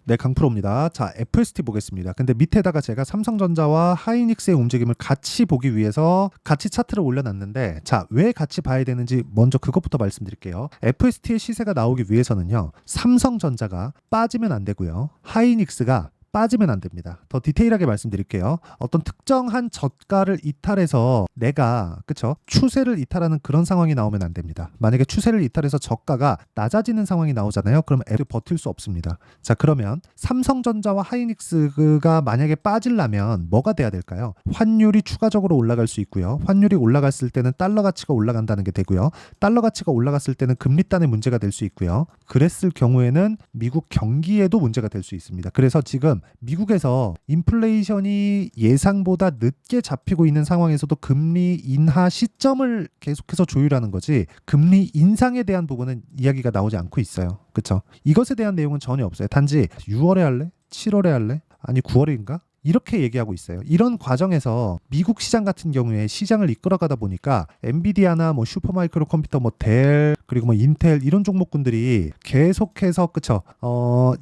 네, 강프로입니다. 자, FST 보겠습니다. 근데 밑에다가 제가 삼성전자와 하이닉스의 움직임을 같이 보기 위해서 같이 차트를 올려놨는데, 자, 왜 같이 봐야 되는지 먼저 그것부터 말씀드릴게요. FST의 시세가 나오기 위해서는요, 삼성전자가 빠지면 안 되고요, 하이닉스가 빠지면 안 됩니다. 더 디테일하게 말씀드릴게요. 어떤 특정한 저가를 이탈해서 내가 그쵸 추세를 이탈하는 그런 상황이 나오면 안 됩니다. 만약에 추세를 이탈해서 저가가 낮아지는 상황이 나오잖아요. 그럼 애들 버틸 수 없습니다. 자, 그러면 삼성전자와 하이닉스가 만약에 빠지려면 뭐가 돼야 될까요? 환율이 추가적으로 올라갈 수 있고요. 환율이 올라갔을 때는 달러 가치가 올라간다는 게 되고요. 달러 가치가 올라갔을 때는 금리단의 문제가 될 수 있고요. 그랬을 경우에는 미국 경기에도 문제가 될 수 있습니다. 그래서 지금 미국에서 인플레이션이 예상보다 늦게 잡히고 있는 상황에서도 금리 인하 시점을 계속해서 조율하는 거지, 금리 인상에 대한 부분은 이야기가 나오지 않고 있어요. 그렇죠? 이것에 대한 내용은 전혀 없어요. 단지 6월에 할래? 7월에 할래? 아니 9월인가? 이렇게 얘기하고 있어요. 이런 과정에서 미국 시장 같은 경우에 시장을 이끌어가다 보니까 엔비디아나 뭐 슈퍼마이크로 컴퓨터, 뭐 델, 그리고 뭐 인텔 이런 종목군들이 계속해서 그쵸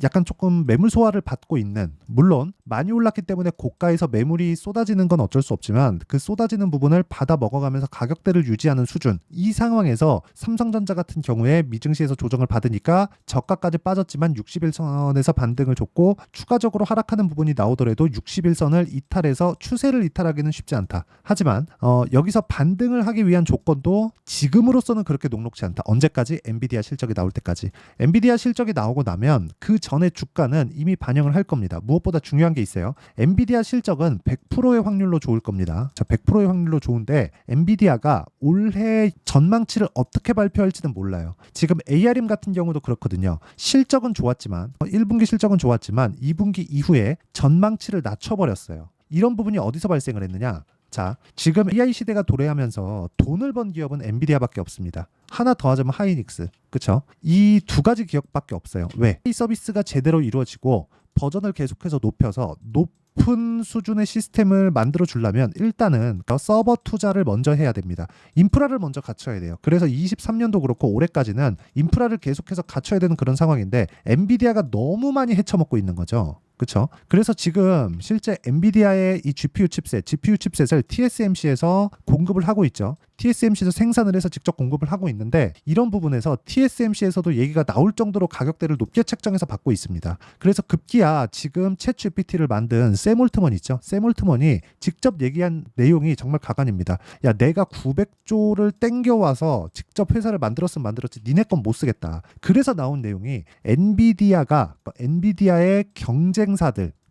약간 조금 매물 소화를 받고 있는, 물론 많이 올랐기 때문에 고가에서 매물이 쏟아지는 건 어쩔 수 없지만 그 쏟아지는 부분을 받아 먹어가면서 가격대를 유지하는 수준, 이 상황에서 삼성전자 같은 경우에 미증시에서 조정을 받으니까 저가까지 빠졌지만 60일선에서 반등을 줬고, 추가적으로 하락하는 부분이 나오더라도 60일선을 이탈해서 추세를 이탈하기는 쉽지 않다. 하지만 여기서 반등을 하기 위한 조건도 지금으로서는 그렇게 녹록지 않다. 언제까지? 엔비디아 실적이 나올 때까지. 엔비디아 실적이 나오고 나면 그 전에 주가는 이미 반영을 할 겁니다. 무엇보다 중요한 게 있어요. 엔비디아 실적은 100%의 확률로 좋을 겁니다. 자, 100%의 확률로 좋은데 엔비디아가 올해 전망치를 어떻게 발표할지는 몰라요. 지금 ARM 같은 경우도 그렇거든요. 실적은 좋았지만 1분기 실적은 좋았지만 2분기 이후에 전망치를 낮춰버렸어요. 이런 부분이 어디서 발생을 했느냐? 자, 지금 AI 시대가 도래하면서 돈을 번 기업은 엔비디아밖에 없습니다. 하나 더 하자면 하이닉스. 그쵸? 이 두 가지 기업밖에 없어요. 왜? 이 서비스가 제대로 이루어지고 버전을 계속해서 높여서 높은 수준의 시스템을 만들어 주려면 일단은 서버 투자를 먼저 해야 됩니다. 인프라를 먼저 갖춰야 돼요. 그래서 23년도 그렇고 올해까지는 인프라를 계속해서 갖춰야 되는 그런 상황인데 엔비디아가 너무 많이 헤쳐먹고 있는 거죠. 그렇죠? 그래서 지금 실제 엔비디아의 이 GPU 칩셋을 TSMC에서 공급을 하고 있죠. TSMC에서 생산을 해서 직접 공급을 하고 있는데, 이런 부분에서 TSMC에서도 얘기가 나올 정도로 가격대를 높게 책정해서 받고 있습니다. 그래서 급기야 지금 챗GPT를 만든 샘 올트먼 있죠. 샘 올트먼이 직접 얘기한 내용이 정말 가관입니다. 야, 내가 900조를 땡겨와서 직접 회사를 만들었으면 만들었지 니네 건 못 쓰겠다. 그래서 나온 내용이 엔비디아의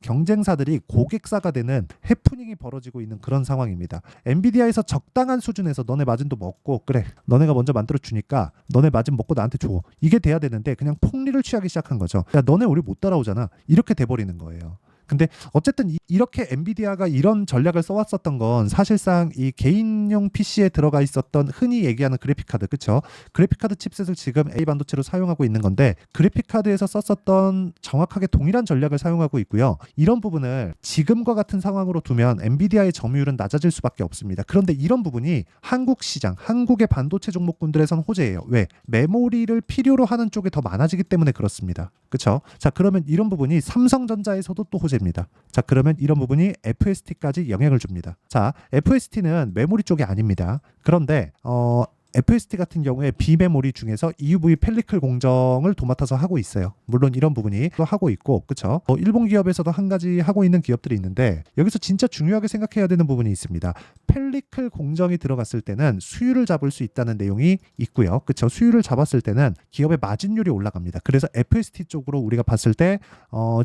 경쟁사들이 고객사가 되는 해프닝이 벌어지고 있는 그런 상황입니다. 엔비디아에서 적당한 수준에서 너네 마진도 먹고, 그래 너네가 먼저 만들어 주니까 너네 마진 먹고 나한테 줘, 이게 돼야 되는데 그냥 폭리를 취하기 시작한 거죠. 야, 너네 우리 못 따라오잖아, 이렇게 돼버리는 거예요. 근데 어쨌든 이렇게 엔비디아가 이런 전략을 써왔었던 건 사실상 이 개인용 PC에 들어가 있었던 흔히 얘기하는 그래픽카드, 그쵸? 그래픽카드 칩셋을 지금 A 반도체로 사용하고 있는 건데, 그래픽카드에서 썼었던 정확하게 동일한 전략을 사용하고 있고요. 이런 부분을 지금과 같은 상황으로 두면 엔비디아의 점유율은 낮아질 수밖에 없습니다. 그런데 이런 부분이 한국 시장, 한국의 반도체 종목군들에선 호재예요. 왜? 메모리를 필요로 하는 쪽이 더 많아지기 때문에 그렇습니다. 그쵸? 자, 그러면 이런 부분이 삼성전자에서도 또 호재 입니다. 자, 그러면 이런 부분이 FST까지 영향을 줍니다. 자, FST는 메모리 쪽이 아닙니다. 그런데 FST 같은 경우에 비메모리 중에서 EUV 펠리클 공정을 도맡아서 하고 있어요. 물론 이런 부분이 또 하고 있고, 그쵸? 일본 기업에서도 한 가지 하고 있는 기업들이 있는데, 여기서 진짜 중요하게 생각해야 되는 부분이 있습니다. 펠리클 공정이 들어갔을 때는 수율을 잡을 수 있다는 내용이 있고요. 그쵸? 수율을 잡았을 때는 기업의 마진율이 올라갑니다. 그래서 FST 쪽으로 우리가 봤을 때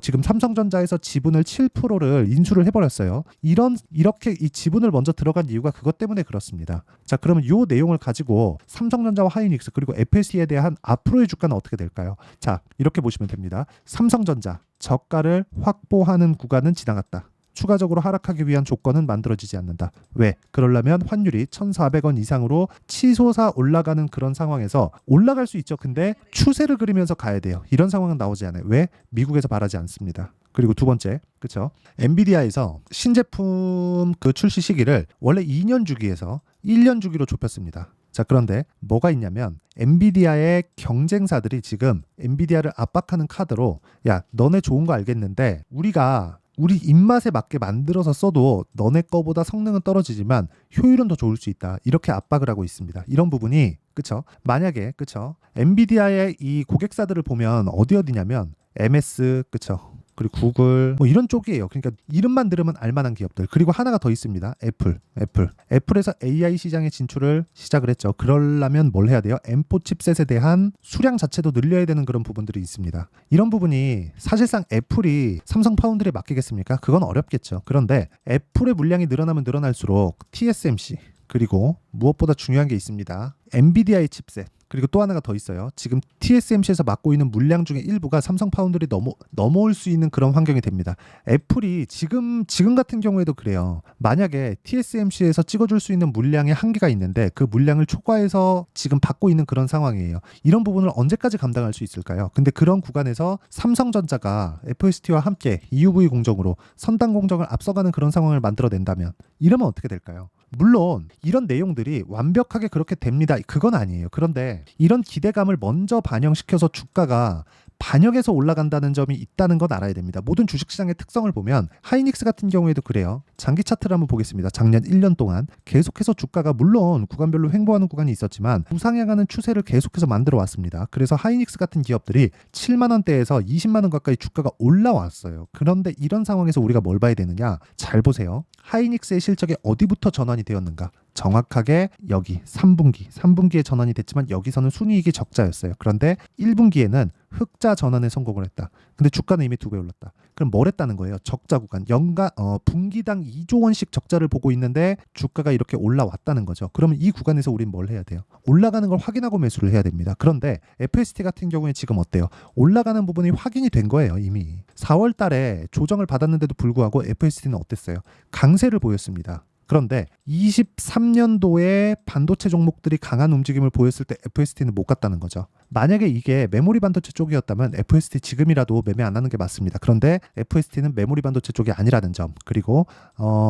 지금 삼성전자에서 지분을 7%를 인수를 해버렸어요. 이렇게 이 지분을 먼저 들어간 이유가 그것 때문에 그렇습니다. 자, 그러면 이 내용을 가지고 삼성전자와 하이닉스 그리고 FST에 대한 앞으로의 주가는 어떻게 될까요? 자, 이렇게 보시면 됩니다. 삼성전자 저가를 확보하는 구간은 지나갔다. 추가적으로 하락하기 위한 조건은 만들어지지 않는다. 왜? 그러려면 환율이 1,400원 이상으로 치솟아 올라가는 그런 상황에서 올라갈 수 있죠. 근데 추세를 그리면서 가야 돼요. 이런 상황은 나오지 않아요. 왜? 미국에서 바라지 않습니다. 그리고 두 번째, 그렇죠? 엔비디아에서 신제품 그 출시 시기를 원래 2년 주기에서 1년 주기로 좁혔습니다. 자, 그런데 뭐가 있냐면 엔비디아의 경쟁사들이 지금 엔비디아를 압박하는 카드로 야, 너네 좋은 거 알겠는데 우리 입맛에 맞게 만들어서 써도 너네 거보다 성능은 떨어지지만 효율은 더 좋을 수 있다. 이렇게 압박을 하고 있습니다. 이런 부분이 그쵸? 만약에 그쵸? 엔비디아의 이 고객사들을 보면 어디냐면 MS 그쵸? 그리고 구글 뭐 이런 쪽이에요. 그러니까 이름만 들으면 알만한 기업들. 그리고 하나가 더 있습니다. 애플에서 AI 시장에 진출을 시작을 했죠. 그러려면 뭘 해야 돼요? M4 칩셋에 대한 수량 자체도 늘려야 되는 그런 부분들이 있습니다. 이런 부분이 사실상 애플이 삼성 파운드리에 맡기겠습니까? 그건 어렵겠죠. 그런데 애플의 물량이 늘어나면 늘어날수록 TSMC 그리고 무엇보다 중요한 게 있습니다. 엔비디아의 칩셋 그리고 또 하나가 더 있어요. 지금 TSMC에서 맡고 있는 물량 중에 일부가 삼성 파운드리 넘어올 수 있는 그런 환경이 됩니다. 애플이 지금 같은 경우에도 그래요. 만약에 TSMC에서 찍어줄 수 있는 물량의 한계가 있는데 그 물량을 초과해서 지금 받고 있는 그런 상황이에요. 이런 부분을 언제까지 감당할 수 있을까요? 근데 그런 구간에서 삼성전자가 FST와 함께 EUV 공정으로 선단 공정을 앞서가는 그런 상황을 만들어낸다면 이러면 어떻게 될까요? 물론 이런 내용들이 완벽하게 그렇게 됩니다. 그건 아니에요. 그런데 이런 기대감을 먼저 반영시켜서 주가가 반영해서 올라간다는 점이 있다는 건 알아야 됩니다. 모든 주식시장의 특성을 보면 하이닉스 같은 경우에도 그래요. 장기 차트를 한번 보겠습니다. 작년 1년 동안 계속해서 주가가 물론 구간별로 횡보하는 구간이 있었지만 우상향하는 추세를 계속해서 만들어 왔습니다. 그래서 하이닉스 같은 기업들이 7만 원대에서 20만 원 가까이 주가가 올라왔어요. 그런데 이런 상황에서 우리가 뭘 봐야 되느냐? 잘 보세요. 하이닉스의 실적이 어디부터 전환이 되었는가? 정확하게 여기 3분기에 전환이 됐지만 여기서는 순이익이 적자였어요. 그런데 1분기에는 흑자 전환에 성공을 했다. 근데 주가는 이미 2배 올랐다. 그럼 뭘 했다는 거예요? 적자 구간. 분기당 2조 원씩 적자를 보고 있는데 주가가 이렇게 올라왔다는 거죠. 그러면 이 구간에서 우린 뭘 해야 돼요? 올라가는 걸 확인하고 매수를 해야 됩니다. 그런데 FST 같은 경우에 지금 어때요? 올라가는 부분이 확인이 된 거예요, 이미. 4월 달에 조정을 받았는데도 불구하고 FST는 어땠어요? 강세를 보였습니다. 그런데 23년도에 반도체 종목들이 강한 움직임을 보였을 때 FST는 못 갔다는 거죠. 만약에 이게 메모리 반도체 쪽이었다면 FST 지금이라도 매매 안 하는 게 맞습니다. 그런데 FST는 메모리 반도체 쪽이 아니라는 점, 그리고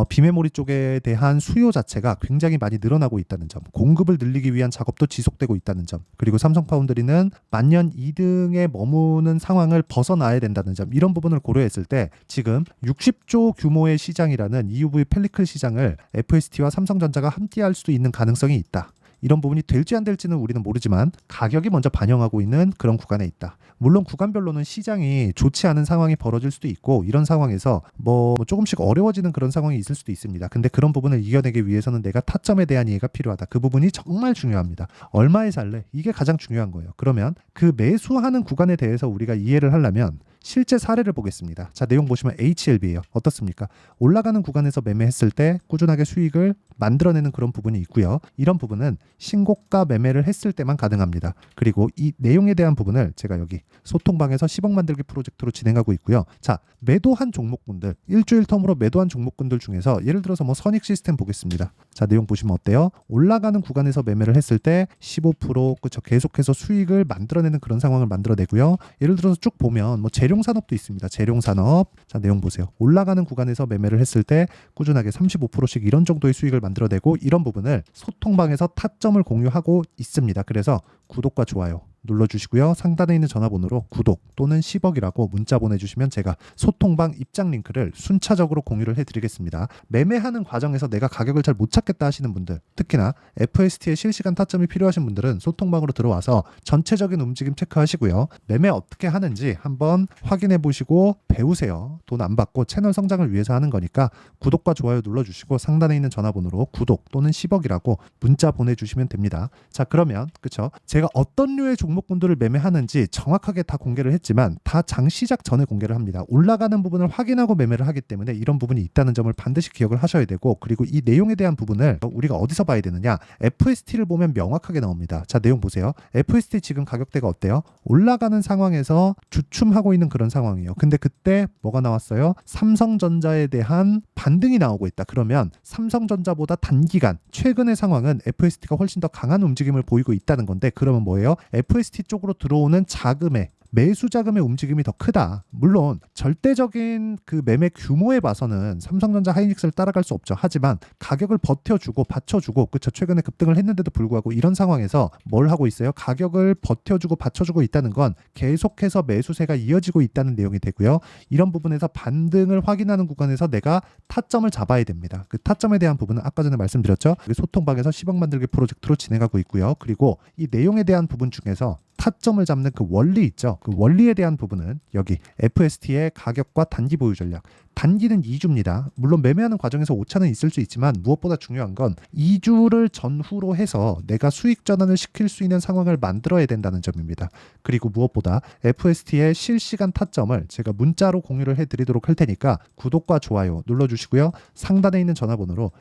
비메모리 쪽에 대한 수요 자체가 굉장히 많이 늘어나고 있다는 점, 공급을 늘리기 위한 작업도 지속되고 있다는 점, 그리고 삼성 파운드리는 만년 2등에 머무는 상황을 벗어나야 된다는 점, 이런 부분을 고려했을 때 지금 60조 규모의 시장이라는 EUV 펠리클 시장을 FST와 삼성전자가 함께할 수도 있는 가능성이 있다. 이런 부분이 될지 안 될지는 우리는 모르지만 가격이 먼저 반영하고 있는 그런 구간에 있다. 물론 구간별로는 시장이 좋지 않은 상황이 벌어질 수도 있고 이런 상황에서 뭐 조금씩 어려워지는 그런 상황이 있을 수도 있습니다. 근데 그런 부분을 이겨내기 위해서는 내가 타점에 대한 이해가 필요하다. 그 부분이 정말 중요합니다. 얼마에 살래? 이게 가장 중요한 거예요. 그러면 그 매수하는 구간에 대해서 우리가 이해를 하려면 실제 사례를 보겠습니다. 자, 내용 보시면 HLB예요. 어떻습니까? 올라가는 구간에서 매매했을 때 꾸준하게 수익을 만들어내는 그런 부분이 있고요. 이런 부분은 신고가 매매를 했을 때만 가능합니다. 그리고 이 내용에 대한 부분을 제가 여기 소통방에서 10억 만들기 프로젝트로 진행하고 있고요. 자, 매도한 종목군들, 일주일 텀으로 매도한 종목군들 중에서 예를 들어서 뭐 선익 시스템 보겠습니다. 자, 내용 보시면 어때요? 올라가는 구간에서 매매를 했을 때 15% 그쵸? 계속해서 수익을 만들어내는 그런 상황을 만들어내고요. 예를 들어서 쭉 보면 뭐 재룡산업도 있습니다. 재룡산업. 자, 내용 보세요. 올라가는 구간에서 매매를 했을 때 꾸준하게 35%씩 이런 정도의 수익을 만들어내고 이런 부분을 소통방에서 타점을 공유하고 있습니다. 그래서 구독과 좋아요 눌러주시고요. 상단에 있는 전화번호로 구독 또는 10억이라고 문자 보내주시면 제가 소통방 입장 링크를 순차적으로 공유를 해드리겠습니다. 매매하는 과정에서 내가 가격을 잘 못 찾겠다 하시는 분들, 특히나 FST의 실시간 타점이 필요하신 분들은 소통방으로 들어와서 전체적인 움직임 체크하시고요. 매매 어떻게 하는지 한번 확인해 보시고 배우세요. 돈 안 받고 채널 성장을 위해서 하는 거니까 구독과 좋아요 눌러주시고 상단에 있는 전화번호로 구독 또는 10억이라고 문자 보내주시면 됩니다. 자, 그러면 그쵸? 제가 어떤 류의 종목군들을 매매하는지 정확하게 다 공개를 했지만 다 장 시작 전에 공개를 합니다. 올라가는 부분을 확인하고 매매를 하기 때문에 이런 부분이 있다는 점을 반드시 기억을 하셔야 되고, 그리고 이 내용에 대한 부분을 우리가 어디서 봐야 되느냐? FST를 보면 명확하게 나옵니다. 자, 내용 보세요. FST 지금 가격대가 어때요? 올라가는 상황에서 주춤하고 있는 그런 상황이에요. 근데 그때 뭐가 나왔어요? 삼성전자에 대한 반등이 나오고 있다. 그러면 삼성전자보다 단기간 최근의 상황은 FST가 훨씬 더 강한 움직임을 보이고 있다는 건데, 그러면 뭐예요? FST 쪽으로 들어오는 자금의 매수 자금의 움직임이 더 크다. 물론 절대적인 그 매매 규모에 봐서는 삼성전자 하이닉스를 따라갈 수 없죠. 하지만 가격을 버텨주고 받쳐주고 그쵸 최근에 급등을 했는데도 불구하고 이런 상황에서 뭘 하고 있어요? 가격을 버텨주고 받쳐주고 있다는 건 계속해서 매수세가 이어지고 있다는 내용이 되고요. 이런 부분에서 반등을 확인하는 구간에서 내가 타점을 잡아야 됩니다. 그 타점에 대한 부분은 아까 전에 말씀드렸죠. 소통방에서 10억 만들기 프로젝트로 진행하고 있고요. 그리고 이 내용에 대한 부분 중에서 타점을 잡는 그 원리 있죠. 그 원리에 대한 부분은 여기 FST의 가격과 단기 보유 전략. 단기는 2주입니다. 물론 매매하는 과정에서 오차는 있을 수 있지만 무엇보다 중요한 건 2주를 전후로 해서 내가 수익 전환을 시킬 수 있는 상황을 만들어야 된다는 점입니다. 그리고 무엇보다 FST의 실시간 타점을 제가 문자로 공유를 해드리도록 할 테니까 구독과 좋아요 눌러주시고요. 상단에 있는 전화번호로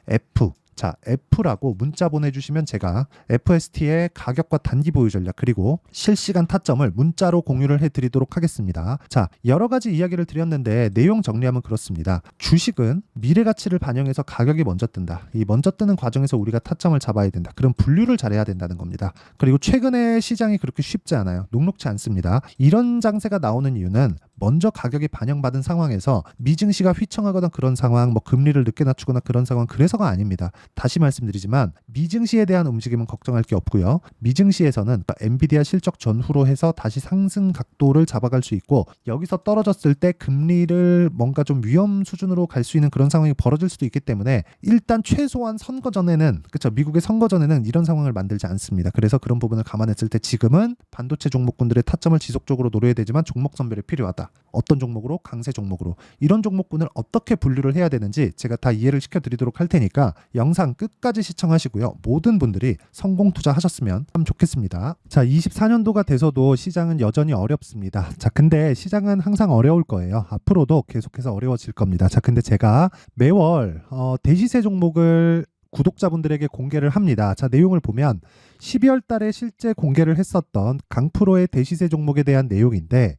F라고 문자 보내주시면 제가 FST의 가격과 단기 보유 전략 그리고 실시간 타점을 문자로 공유를 해드리도록 하겠습니다. 자, 여러 가지 이야기를 드렸는데 내용 정리하면 그렇습니다. 주식은 미래 가치를 반영해서 가격이 먼저 뜬다. 이 먼저 뜨는 과정에서 우리가 타점을 잡아야 된다. 그럼 분류를 잘해야 된다는 겁니다. 그리고 최근에 시장이 그렇게 쉽지 않아요. 녹록지 않습니다. 이런 장세가 나오는 이유는 먼저 가격이 반영받은 상황에서 미증시가 휘청하거나 그런 상황, 뭐 금리를 늦게 낮추거나 그런 상황 그래서가 아닙니다. 다시 말씀드리지만 미증시에 대한 움직임은 걱정할 게 없고요. 미증시에서는 엔비디아 실적 전후로 해서 다시 상승 각도를 잡아갈 수 있고 여기서 떨어졌을 때 금리를 뭔가 좀 위험 수준으로 갈 수 있는 그런 상황이 벌어질 수도 있기 때문에 일단 최소한 선거 전에는 그렇죠. 미국의 선거 전에는 이런 상황을 만들지 않습니다. 그래서 그런 부분을 감안했을 때 지금은 반도체 종목군들의 타점을 지속적으로 노려야 되지만 종목 선별이 필요하다. 어떤 종목으로? 강세 종목으로. 이런 종목군을 어떻게 분류를 해야 되는지 제가 다 이해를 시켜드리도록 할 테니까 영상 끝까지 시청하시고요. 모든 분들이 성공 투자하셨으면 참 좋겠습니다. 자, 24년도가 돼서도 시장은 여전히 어렵습니다. 자, 근데 시장은 항상 어려울 거예요. 앞으로도 계속해서 어려워질 겁니다. 자, 근데 제가 매월 대시세 종목을 구독자분들에게 공개를 합니다. 자, 내용을 보면 12월 달에 실제 공개를 했었던 강프로의 대시세 종목에 대한 내용인데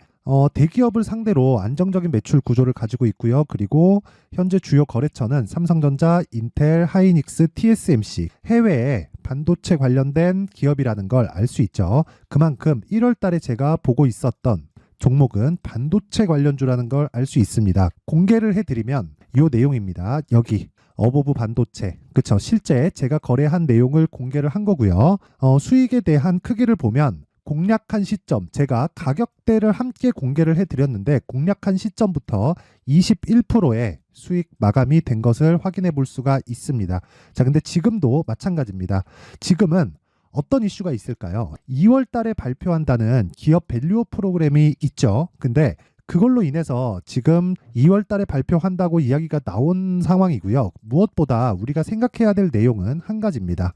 대기업을 상대로 안정적인 매출 구조를 가지고 있고요. 그리고 현재 주요 거래처는 삼성전자, 인텔, 하이닉스, TSMC, 해외에 반도체 관련된 기업이라는 걸 알 수 있죠. 그만큼 1월 달에 제가 보고 있었던 종목은 반도체 관련주라는 걸 알 수 있습니다. 공개를 해드리면 이 내용입니다. 여기 어보브 반도체, 그쵸? 실제 제가 거래한 내용을 공개를 한 거고요. 수익에 대한 크기를 보면 공략한 시점, 제가 가격대를 함께 공개를 해드렸는데 공략한 시점부터 21%의 수익 마감이 된 것을 확인해 볼 수가 있습니다. 자, 근데 지금도 마찬가지입니다. 지금은 어떤 이슈가 있을까요? 2월 달에 발표한다는 기업 밸류업 프로그램이 있죠. 근데 그걸로 인해서 지금 2월 달에 발표한다고 이야기가 나온 상황이고요. 무엇보다 우리가 생각해야 될 내용은 한 가지입니다.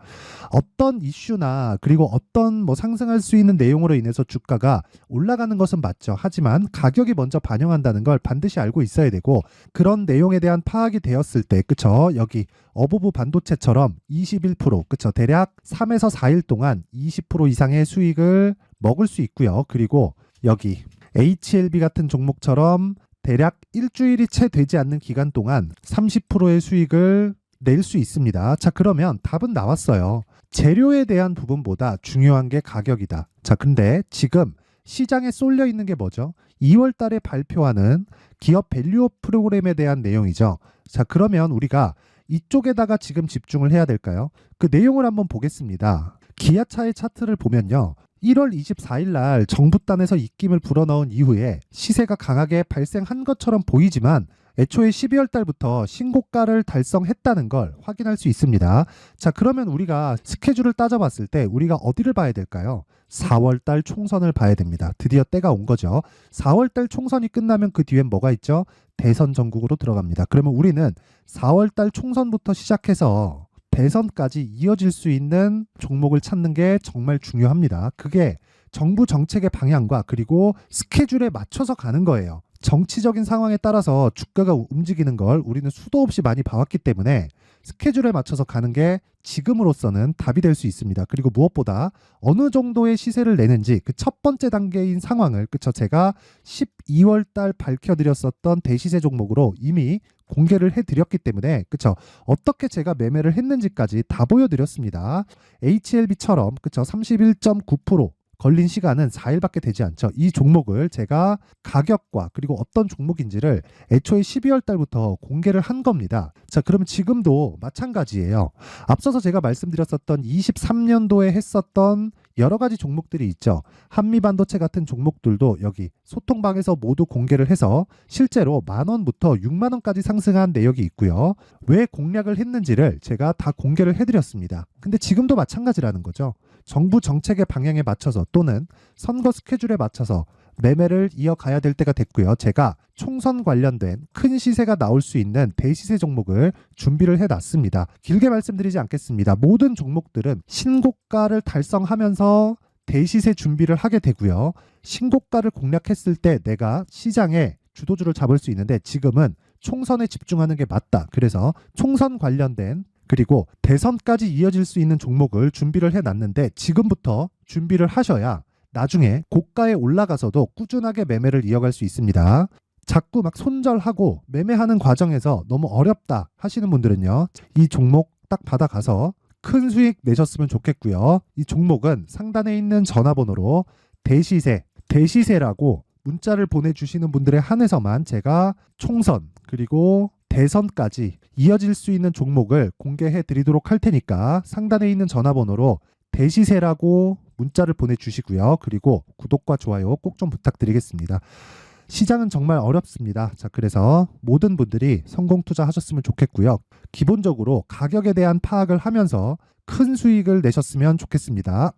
어떤 이슈나 그리고 어떤 상승할 수 있는 내용으로 인해서 주가가 올라가는 것은 맞죠. 하지만 가격이 먼저 반영한다는 걸 반드시 알고 있어야 되고 그런 내용에 대한 파악이 되었을 때 그쵸? 여기 어보브 반도체처럼 21% 그쵸? 대략 3에서 4일 동안 20% 이상의 수익을 먹을 수 있고요. 그리고 여기 HLB 같은 종목처럼 대략 일주일이 채 되지 않는 기간 동안 30%의 수익을 낼 수 있습니다. 자, 그러면 답은 나왔어요. 재료에 대한 부분보다 중요한 게 가격이다. 자, 근데 지금 시장에 쏠려 있는 게 뭐죠? 2월 달에 발표하는 기업 밸류업 프로그램에 대한 내용이죠. 자, 그러면 우리가 이쪽에다가 지금 집중을 해야 될까요? 그 내용을 한번 보겠습니다. 기아차의 차트를 보면요. 1월 24일 날 정부단에서 입김을 불어넣은 이후에 시세가 강하게 발생한 것처럼 보이지만 애초에 12월 달부터 신고가를 달성했다는 걸 확인할 수 있습니다. 자, 그러면 우리가 스케줄을 따져봤을 때 우리가 어디를 봐야 될까요? 4월 달 총선을 봐야 됩니다. 드디어 때가 온 거죠. 4월 달 총선이 끝나면 그 뒤엔 뭐가 있죠? 대선 전국으로 들어갑니다. 그러면 우리는 4월 달 총선부터 시작해서 대선까지 이어질 수 있는 종목을 찾는 게 정말 중요합니다. 그게 정부 정책의 방향과 그리고 스케줄에 맞춰서 가는 거예요. 정치적인 상황에 따라서 주가가 움직이는 걸 우리는 수도 없이 많이 봐왔기 때문에 스케줄에 맞춰서 가는 게 지금으로서는 답이 될 수 있습니다. 그리고 무엇보다 어느 정도의 시세를 내는지 그 첫 번째 단계인 상황을 그쵸 제가 12월 달 밝혀드렸었던 대시세 종목으로 이미 공개를 해드렸기 때문에 그쵸 어떻게 제가 매매를 했는지까지 다 보여드렸습니다. HLB처럼 그쵸 31.9% 걸린 시간은 4일밖에 되지 않죠. 이 종목을 제가 가격과 그리고 어떤 종목인지를 애초에 12월 달부터 공개를 한 겁니다. 자, 그러면 지금도 마찬가지예요. 앞서서 제가 말씀드렸었던 23년도에 했었던 여러 가지 종목들이 있죠. 한미반도체 같은 종목들도 여기 소통방에서 모두 공개를 해서 실제로 10,000원부터 60,000원까지 상승한 내역이 있고요. 왜 공략을 했는지를 제가 다 공개를 해드렸습니다. 근데 지금도 마찬가지라는 거죠. 정부 정책의 방향에 맞춰서 또는 선거 스케줄에 맞춰서 매매를 이어가야 될 때가 됐고요. 제가 총선 관련된 큰 시세가 나올 수 있는 대시세 종목을 준비를 해놨습니다. 길게 말씀드리지 않겠습니다. 모든 종목들은 신고가를 달성하면서 대시세 준비를 하게 되고요. 신고가를 공략했을 때 내가 시장에 주도주를 잡을 수 있는데 지금은 총선에 집중하는 게 맞다. 그래서 총선 관련된 그리고 대선까지 이어질 수 있는 종목을 준비를 해놨는데 지금부터 준비를 하셔야 나중에 고가에 올라가서도 꾸준하게 매매를 이어갈 수 있습니다. 자꾸 막 손절하고 매매하는 과정에서 너무 어렵다 하시는 분들은요. 이 종목 딱 받아가서 큰 수익 내셨으면 좋겠고요. 이 종목은 상단에 있는 전화번호로 대시세라고 문자를 보내주시는 분들에 한해서만 제가 총선 그리고 대선까지 이어질 수 있는 종목을 공개해 드리도록 할 테니까 상단에 있는 전화번호로 대시세라고 문자를 보내주시고요. 그리고 구독과 좋아요 꼭 좀 부탁드리겠습니다. 시장은 정말 어렵습니다. 자, 그래서 모든 분들이 성공 투자하셨으면 좋겠고요. 기본적으로 가격에 대한 파악을 하면서 큰 수익을 내셨으면 좋겠습니다.